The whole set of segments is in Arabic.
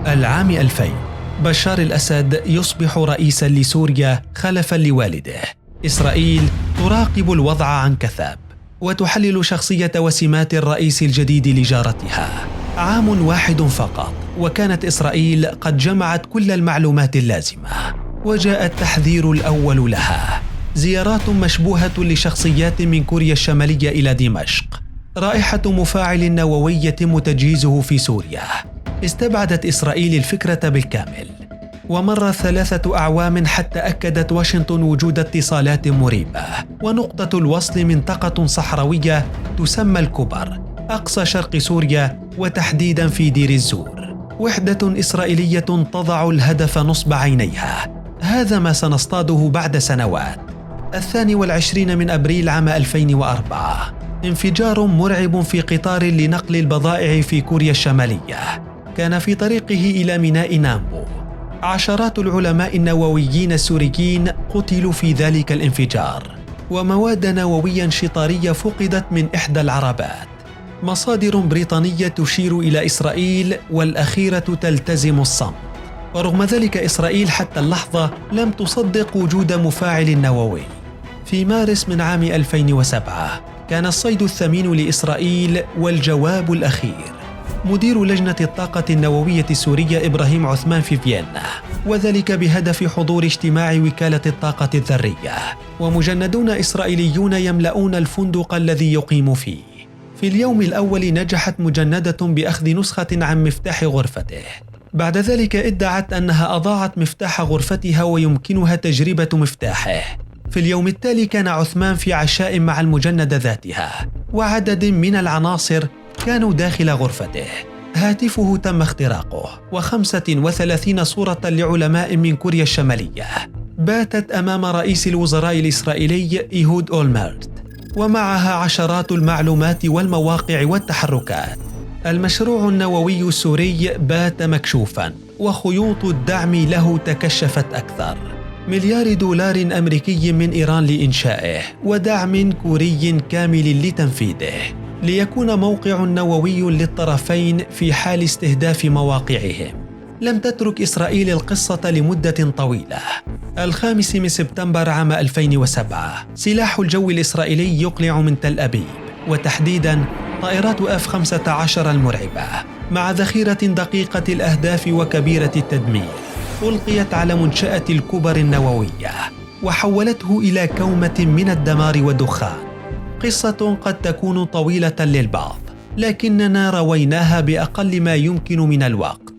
العام 2000 بشار الأسد يصبح رئيساً لسوريا خلفاً لوالده. إسرائيل تراقب الوضع عن كثب وتحلل شخصية وسمات الرئيس الجديد لجارتها. عام واحد فقط وكانت إسرائيل قد جمعت كل المعلومات اللازمة، وجاء التحذير الأول لها: زيارات مشبوهة لشخصيات من كوريا الشمالية إلى دمشق، رائحة مفاعل نووي يتم تجهيزه في سوريا. استبعدت إسرائيل الفكرة بالكامل، ومر 3 أعوام حتى أكدت واشنطن وجود اتصالات مريبة ونقطة الوصل منطقة صحراوية تسمى الكبر أقصى شرق سوريا، وتحديدا في دير الزور. وحدة إسرائيلية تضع الهدف نصب عينيها. هذا ما سنصطاده بعد سنوات. 22 من أبريل عام 2004 انفجار مرعب في قطار لنقل البضائع في كوريا الشمالية كان في طريقه إلى ميناء نامبو. عشرات العلماء النوويين السوريين قتلوا في ذلك الانفجار، ومواد نووية شطارية فقدت من إحدى العربات. مصادر بريطانية تشير إلى إسرائيل، والأخيرة تلتزم الصمت. ورغم ذلك إسرائيل حتى اللحظة لم تصدق وجود مفاعل نووي. في مارس من عام 2007 كان الصيد الثمين لإسرائيل والجواب الأخير. مدير لجنة الطاقة النووية السورية إبراهيم عثمان في فيينا، وذلك بهدف حضور اجتماع وكالة الطاقة الذرية، ومجندون إسرائيليون يملؤون الفندق الذي يقيم فيه. في اليوم الأول نجحت مجندة بأخذ نسخة عن مفتاح غرفته. بعد ذلك ادعت أنها أضاعت مفتاح غرفتها ويمكنها تجربة مفتاحه. في اليوم التالي كان عثمان في عشاء مع المجندة ذاتها وعدد من العناصر كانوا داخل غرفته. هاتفه تم اختراقه، و35 صورة لعلماء من كوريا الشمالية باتت أمام رئيس الوزراء الإسرائيلي إيهود أولمرت، ومعها عشرات المعلومات والمواقع والتحركات. المشروع النووي السوري بات مكشوفاً، وخيوط الدعم له تكشفت أكثر. $1,000,000,000 أمريكي من إيران لإنشائه، ودعم كوري كامل لتنفيذه، ليكون موقع نووي للطرفين في حال استهداف مواقعهم. لم تترك إسرائيل القصة لمدة طويلة. 5 من سبتمبر عام 2007 سلاح الجو الإسرائيلي يقلع من تل أبيب، وتحديداً طائرات F-15 المرعبة مع ذخيرة دقيقة الأهداف وكبيرة التدمير، ألقيت على منشأة الكبر النووية وحولته إلى كومة من الدمار والدخان. قصة قد تكون طويلة للبعض، لكننا رويناها بأقل ما يمكن من الوقت.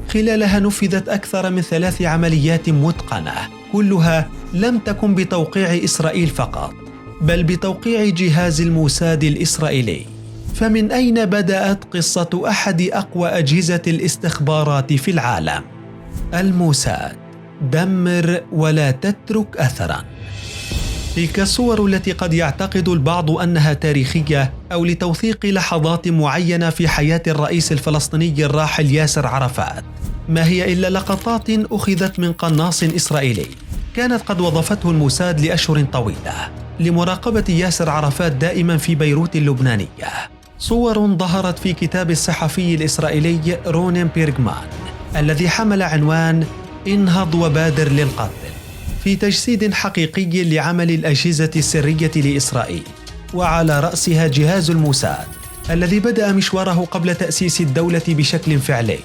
خلالها نفذت أكثر من 3 عمليات متقنة، كلها لم تكن بتوقيع إسرائيل فقط، بل بتوقيع جهاز الموساد الإسرائيلي. فمن أين بدأت قصة أحد أقوى أجهزة الاستخبارات في العالم؟ الموساد. دمر ولا تترك أثراً. تلك الصور التي قد يعتقد البعض أنها تاريخية أو لتوثيق لحظات معينة في حياة الرئيس الفلسطيني الراحل ياسر عرفات ما هي إلا لقطات أخذت من قناص إسرائيلي كانت قد وظفته الموساد لأشهر طويلة لمراقبة ياسر عرفات دائما في بيروت اللبنانية. صور ظهرت في كتاب الصحفي الإسرائيلي رونن بيرغمان الذي حمل عنوان انهض وبادر للقتل، في تجسيد حقيقي لعمل الأجهزة السرية لإسرائيل، وعلى رأسها جهاز الموساد الذي بدأ مشواره قبل تأسيس الدولة بشكل فعلي.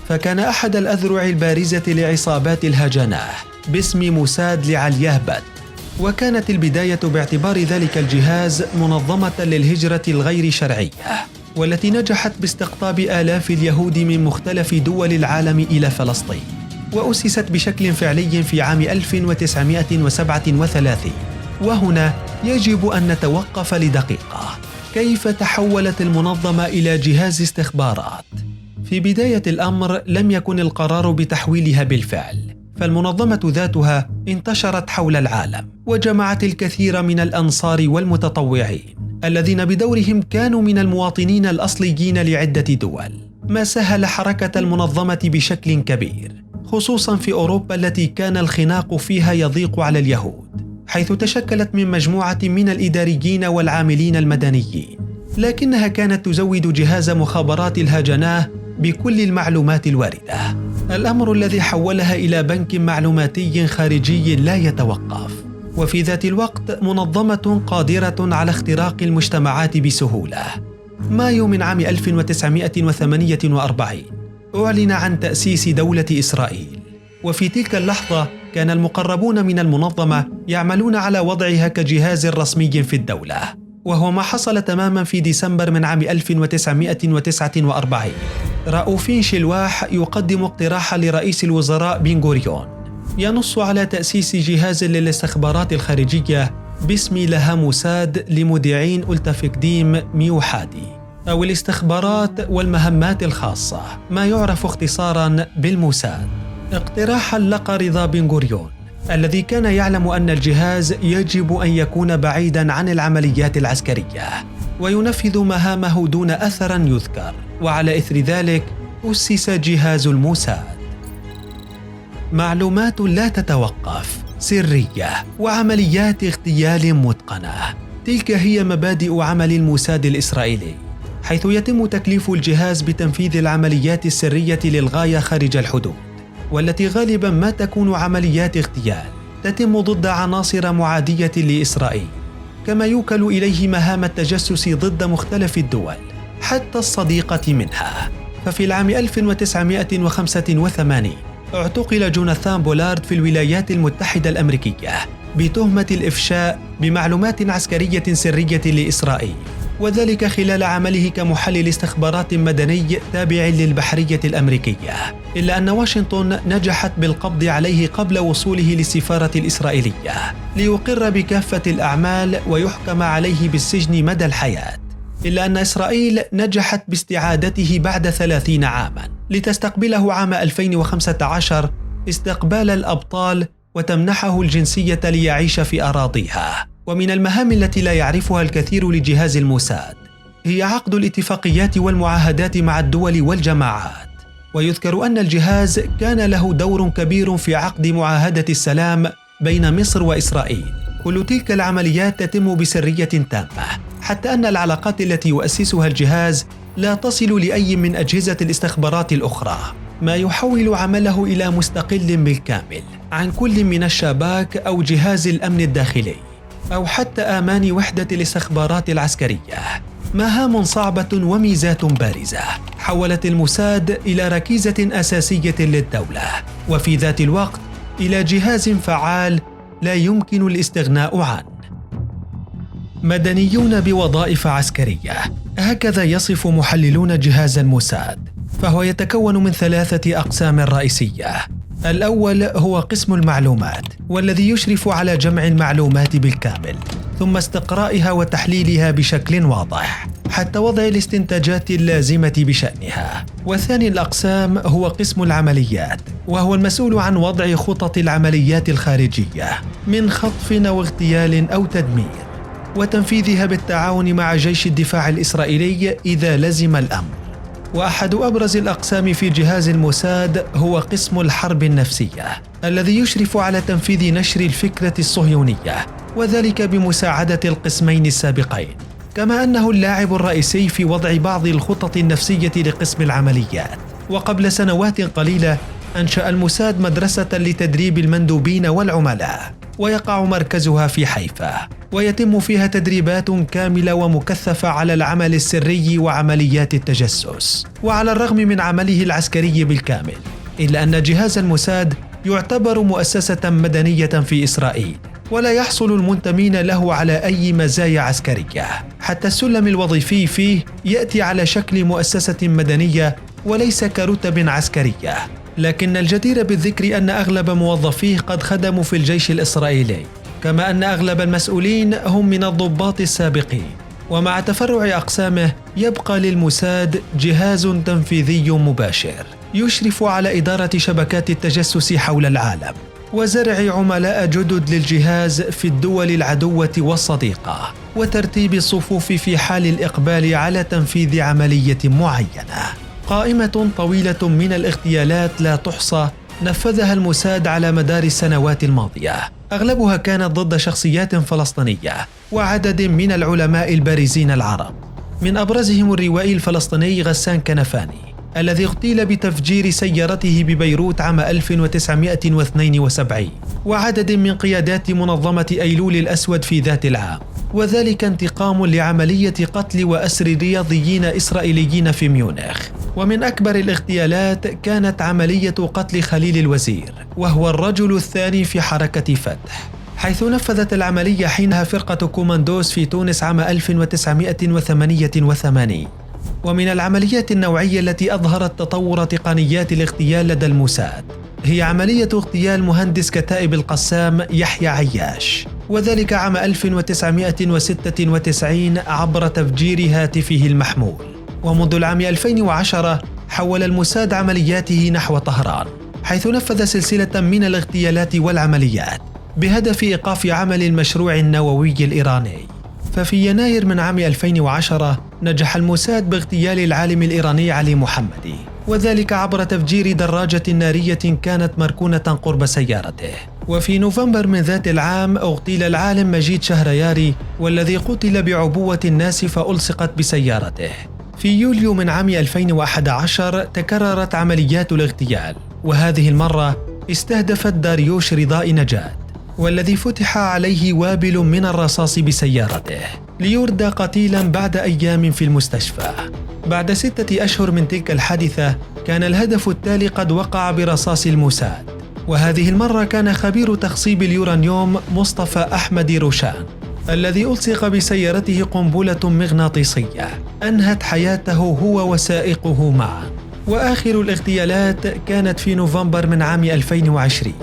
فكان أحد الأذرع البارزة لعصابات الهجنة باسم موساد لعليهبت، وكانت البداية باعتبار ذلك الجهاز منظمة للهجرة الغير شرعية، والتي نجحت باستقطاب آلاف اليهود من مختلف دول العالم إلى فلسطين، وأسست بشكل فعلي في عام 1937. وهنا يجب أن نتوقف لدقيقة. كيف تحولت المنظمة إلى جهاز استخبارات؟ في بداية الأمر لم يكن القرار بتحويلها بالفعل، فالمنظمة ذاتها انتشرت حول العالم وجمعت الكثير من الأنصار والمتطوعين الذين بدورهم كانوا من المواطنين الأصليين لعدة دول، ما سهل حركة المنظمة بشكل كبير، خصوصاً في أوروبا التي كان الخناق فيها يضيق على اليهود، حيث تشكلت من مجموعة من الإداريين والعاملين المدنيين، لكنها كانت تزود جهاز مخابرات الهجنة بكل المعلومات الواردة، الأمر الذي حولها إلى بنك معلوماتي خارجي لا يتوقف، وفي ذات الوقت منظمة قادرة على اختراق المجتمعات بسهولة. مايو من عام 1948 أعلن عن تأسيس دولة إسرائيل، وفي تلك اللحظة كان المقربون من المنظمة يعملون على وضعها كجهاز رسمي في الدولة، وهو ما حصل تماما في ديسمبر من عام 1949. رؤوفين شلواح يقدم اقتراحا لرئيس الوزراء بن غوريون ينص على تأسيس جهاز للاستخبارات الخارجية باسم لها موساد لمذيعين ألتفقديم ميوحادي، أو الاستخبارات والمهمات الخاصة، ما يعرف اختصارا بالموساد. اقتراحا لقى رضا بن غوريون الذي كان يعلم أن الجهاز يجب أن يكون بعيدا عن العمليات العسكرية وينفذ مهامه دون أثر يذكر، وعلى إثر ذلك أسس جهاز الموساد. معلومات لا تتوقف، سرية، وعمليات اغتيال متقنة، تلك هي مبادئ عمل الموساد الإسرائيلي، حيث يتم تكليف الجهاز بتنفيذ العمليات السرية للغاية خارج الحدود، والتي غالبا ما تكون عمليات اغتيال تتم ضد عناصر معادية لإسرائيل، كما يوكل إليه مهام التجسس ضد مختلف الدول حتى الصديقة منها. ففي العام 1985 اعتقل جوناثان بولارد في الولايات المتحدة الأمريكية بتهمة الإفشاء بمعلومات عسكرية سرية لإسرائيل، وذلك خلال عمله كمحلل استخبارات مدني تابع للبحرية الأمريكية، إلا أن واشنطن نجحت بالقبض عليه قبل وصوله للسفارة الإسرائيلية ليقر بكافة الأعمال ويحكم عليه بالسجن مدى الحياة، إلا أن إسرائيل نجحت باستعادته بعد 30 عاماً لتستقبله عام 2015 استقبال الأبطال وتمنحه الجنسية ليعيش في أراضيها. ومن المهام التي لا يعرفها الكثير لجهاز الموساد هي عقد الاتفاقيات والمعاهدات مع الدول والجماعات، ويذكر أن الجهاز كان له دور كبير في عقد معاهدة السلام بين مصر وإسرائيل. كل تلك العمليات تتم بسرية تامة، حتى أن العلاقات التي يؤسسها الجهاز لا تصل لأي من أجهزة الاستخبارات الأخرى، ما يحول عمله إلى مستقل بالكامل عن كل من الشباك أو جهاز الأمن الداخلي أو حتى آمان وحدة الاستخبارات العسكرية. مهام صعبة وميزات بارزة حولت الموساد إلى ركيزة أساسية للدولة، وفي ذات الوقت إلى جهاز فعال لا يمكن الاستغناء عنه. مدنيون بوظائف عسكرية، هكذا يصف محللون جهاز الموساد، فهو يتكون من 3 أقسام رئيسية. الأول هو قسم المعلومات، والذي يشرف على جمع المعلومات بالكامل ثم استقرائها وتحليلها بشكل واضح حتى وضع الاستنتاجات اللازمة بشأنها. وثاني الأقسام هو قسم العمليات، وهو المسؤول عن وضع خطط العمليات الخارجية من خطف أو اغتيال أو تدمير، وتنفيذها بالتعاون مع جيش الدفاع الإسرائيلي إذا لزم الأمر. وأحد أبرز الأقسام في جهاز الموساد هو قسم الحرب النفسية، الذي يشرف على تنفيذ نشر الفكرة الصهيونية، وذلك بمساعدة القسمين السابقين، كما أنه اللاعب الرئيسي في وضع بعض الخطط النفسية لقسم العمليات. وقبل سنوات قليلة أنشأ الموساد مدرسة لتدريب المندوبين والعملاء، ويقع مركزها في حيفا، ويتم فيها تدريبات كاملة ومكثفة على العمل السري وعمليات التجسس. وعلى الرغم من عمله العسكري بالكامل، إلا أن جهاز الموساد يعتبر مؤسسة مدنية في إسرائيل، ولا يحصل المنتمين له على أي مزايا عسكرية. حتى السلم الوظيفي فيه يأتي على شكل مؤسسة مدنية وليس كرتب عسكرية. لكن الجدير بالذكر أن أغلب موظفيه قد خدموا في الجيش الإسرائيلي، كما أن أغلب المسؤولين هم من الضباط السابقين. ومع تفرع أقسامه يبقى للموساد جهاز تنفيذي مباشر يشرف على إدارة شبكات التجسس حول العالم، وزرع عملاء جدد للجهاز في الدول العدوة والصديقة، وترتيب الصفوف في حال الإقبال على تنفيذ عملية معينة. قائمة طويلة من الاغتيالات لا تحصى نفذها الموساد على مدار السنوات الماضية، أغلبها كانت ضد شخصيات فلسطينية وعدد من العلماء البارزين العرب، من أبرزهم الروائي الفلسطيني غسان كنفاني، الذي اغتيل بتفجير سيارته ببيروت عام 1972، وعدد من قيادات منظمة أيلول الأسود في ذات العام، وذلك انتقام لعملية قتل وأسر رياضيين إسرائيليين في ميونخ. ومن أكبر الاغتيالات كانت عملية قتل خليل الوزير، وهو الرجل الثاني في حركة فتح، حيث نفذت العملية حينها فرقة كوماندوس في تونس عام 1988. ومن العمليات النوعية التي أظهرت تطور تقنيات الاغتيال لدى الموساد هي عملية اغتيال مهندس كتائب القسام يحيى عياش، وذلك عام 1996 عبر تفجير هاتفه المحمول. ومنذ العام 2010 حول الموساد عملياته نحو طهران، حيث نفذ سلسلة من الاغتيالات والعمليات بهدف إيقاف عمل المشروع النووي الإيراني. ففي يناير من عام 2010 نجح الموساد باغتيال العالم الإيراني علي محمدي، وذلك عبر تفجير دراجة نارية كانت مركونة قرب سيارته. وفي نوفمبر من ذات العام اغتيل العالم مجيد شهرياري، والذي قتل بعبوة الناسفة فألصقت بسيارته. في يوليو من عام 2011 تكررت عمليات الاغتيال، وهذه المرة استهدفت داريوش رضاء نجاد، والذي فتح عليه وابل من الرصاص بسيارته ليردى قتيلا بعد أيام في المستشفى. بعد 6 أشهر من تلك الحادثة كان الهدف التالي قد وقع برصاص الموساد، وهذه المرة كان خبير تخصيب اليورانيوم مصطفى أحمد روشان، الذي ألصق بسيارته قنبلة مغناطيسية أنهت حياته هو وسائقه معا. وآخر الاغتيالات كانت في نوفمبر من عام 2020،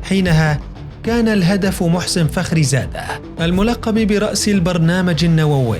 حينها كان الهدف محسن فخري زادة الملقب برأس البرنامج النووي،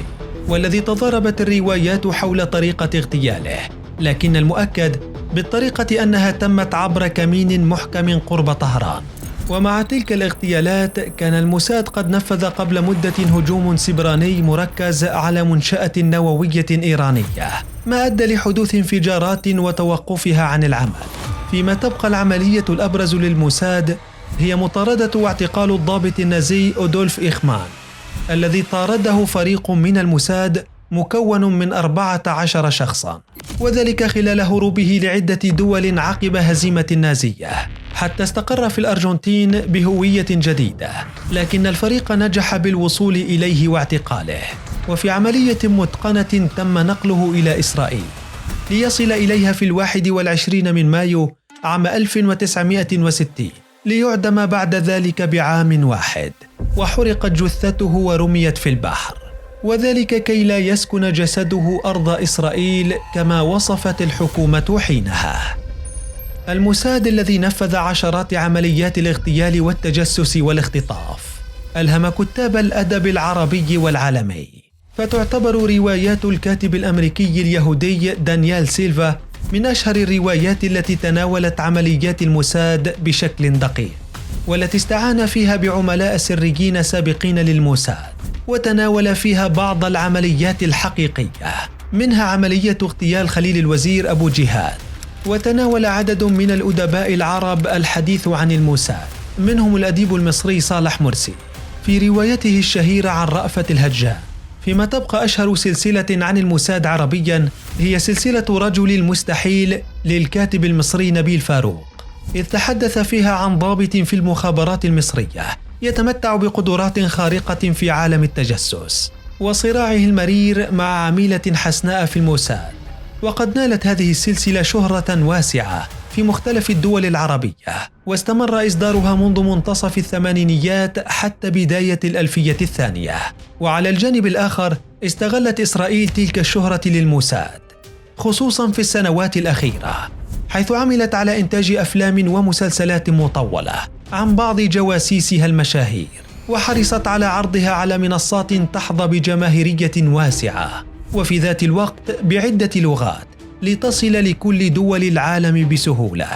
والذي تضاربت الروايات حول طريقة اغتياله، لكن المؤكد بالطريقة أنها تمت عبر كمين محكم قرب طهران. ومع تلك الاغتيالات كان الموساد قد نفذ قبل مدة هجوم سبراني مركز على منشأة نووية إيرانية، ما أدى لحدوث انفجارات وتوقفها عن العمل. فيما تبقى العملية الأبرز للموساد هي مطاردة واعتقال الضابط النازي أودولف إيخمان، الذي طارده فريق من الموساد مكون من 14 شخصاً، وذلك خلال هروبه لعدة دول عقب هزيمة النازية، حتى استقر في الأرجنتين بهوية جديدة، لكن الفريق نجح بالوصول إليه واعتقاله. وفي عملية متقنة تم نقله إلى إسرائيل ليصل إليها في 21 من مايو عام 1960، ليعدم بعد ذلك بعام واحد، وحرقت جثته ورميت في البحر، وذلك كي لا يسكن جسده أرض إسرائيل كما وصفت الحكومة حينها. الموساد الذي نفذ عشرات عمليات الاغتيال والتجسس والاختطاف ألهم كتاب الأدب العربي والعالمي، فتعتبر روايات الكاتب الأمريكي اليهودي دانيال سيلفا من أشهر الروايات التي تناولت عمليات الموساد بشكل دقيق، والتي استعان فيها بعملاء سريين سابقين للموساد، وتناول فيها بعض العمليات الحقيقية، منها عملية اغتيال خليل الوزير أبو جهاد. وتناول عدد من الأدباء العرب الحديث عن الموساد، منهم الأديب المصري صالح مرسي في روايته الشهيرة عن رأفت الهجان. فيما تبقى أشهر سلسلة عن الموساد عربيا هي سلسلة رجل المستحيل للكاتب المصري نبيل فاروق، إذ تحدث فيها عن ضابط في المخابرات المصرية يتمتع بقدرات خارقة في عالم التجسس، وصراعه المرير مع عميلة حسناء في الموساد. وقد نالت هذه السلسلة شهرة واسعة في مختلف الدول العربية، واستمر إصدارها منذ منتصف الثمانينيات حتى بداية الألفية الثانية. وعلى الجانب الآخر استغلت إسرائيل تلك الشهرة للموساد، خصوصا في السنوات الأخيرة، حيث عملت على إنتاج أفلام ومسلسلات مطولة عن بعض جواسيسها المشاهير، وحرصت على عرضها على منصات تحظى بجماهيرية واسعة، وفي ذات الوقت بعدة لغات، لتصل لكل دول العالم بسهولة.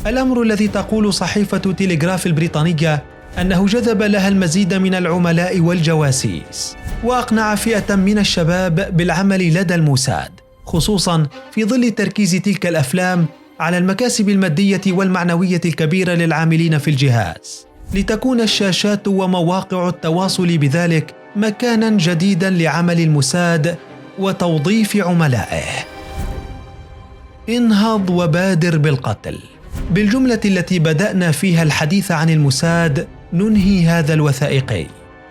الأمر الذي تقول صحيفة تيليغراف البريطانية أنه جذب لها المزيد من العملاء والجواسيس، وأقنع فئة من الشباب بالعمل لدى الموساد، خصوصا في ظل تركيز تلك الأفلام على المكاسب المادية والمعنوية الكبيرة للعاملين في الجهاز، لتكون الشاشات ومواقع التواصل بذلك مكانا جديدا لعمل الموساد وتوظيف عملائه. انهض وبادر بالقتل. بالجملة التي بدأنا فيها الحديث عن الموساد ننهي هذا الوثائقي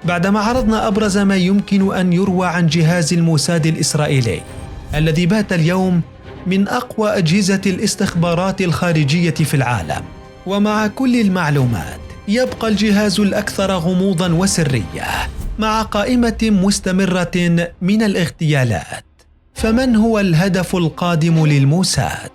بعدما عرضنا أبرز ما يمكن أن يروى عن جهاز الموساد الإسرائيلي الذي بات اليوم من أقوى أجهزة الاستخبارات الخارجية في العالم. ومع كل المعلومات يبقى الجهاز الأكثر غموضاً وسرية مع قائمة مستمرة من الاغتيالات. فمن هو الهدف القادم للموساد؟